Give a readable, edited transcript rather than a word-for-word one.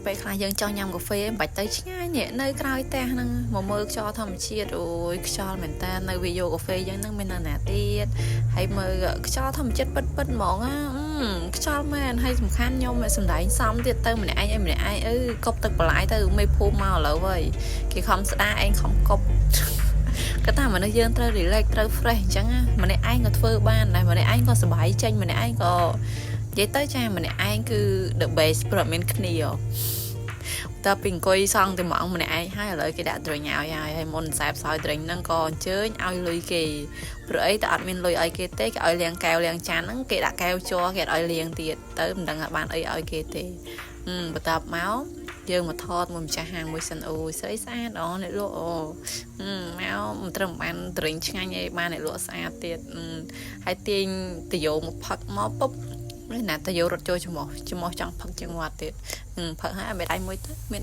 ពេលខ្លះយើងចង់ញ៉ាំកាហ្វេបាច់ទៅឆ្ងាយនេះនៅក្រោយផ្ទះហ្នឹងមកមើលខ្យល់ធម្មជាតិអូយខ្យល់មែនតើនៅវាយកកាហ្វេយើងហ្នឹងមានណាទៀតហើយមើលខ្យល់ធម្មជាតិពិតហ្មងណាខ្យល់មែនហើយសំខាន់ខ្ញុំសម្ដែងសំទៀតទៅម្នាក់ឯងម្នាក់ឯងកប់ទឹកបន្លាយទៅមេភូមិមកឥឡូវហើយគេខំស្ដាឯងខំកប់គាត់ថាមនុស្សយើងត្រូវ relax ត្រូវ fresh អញ្ចឹងណាម្នាក់ឯងក៏ធ្វើបានដែរម្នាក់ឯងក៏សុបាយចេញម្នាក់ឯងក៏និយាយទៅចាម្នាក់ឯងគឺ the best ព្រោះមានគ្នាតើពីអង្គុយសងតែម៉ោងម្នាក់ឯងហើយឥឡូវគេដាក់ drink ឲ្យហើយមុនសែបសោយ drink ហ្នឹងក៏អញ្ជើញឲ្យលុយគេព្រោះអីតែអត់មានលុយឲ្យគេទេគេឲ្យលាងកែវលាងចានហ្នឹងគេដាក់កែវជ័រគេអត់ឲ្យលាងទៀតទៅមិនដឹងថាបានអីឲ្យគេទេបន្ទាប់មកយើងមកថតមួយម្ចាស់ហាងមួយសិនអូយស្រីស្អាតអូអ្នកលក់អូមកមិនត្រឹមបាន drink ឆ្ងាញ់ឯងបានអ្នកលក់ស្អាតទៀតហើយទាញតាយោមកផឹកមកពុបណាតាយោរត់ចូលច្មោះចង់ផឹកជាងមាត់ទៀតផឹកហើយឲ្យដៃមួយទៅមាន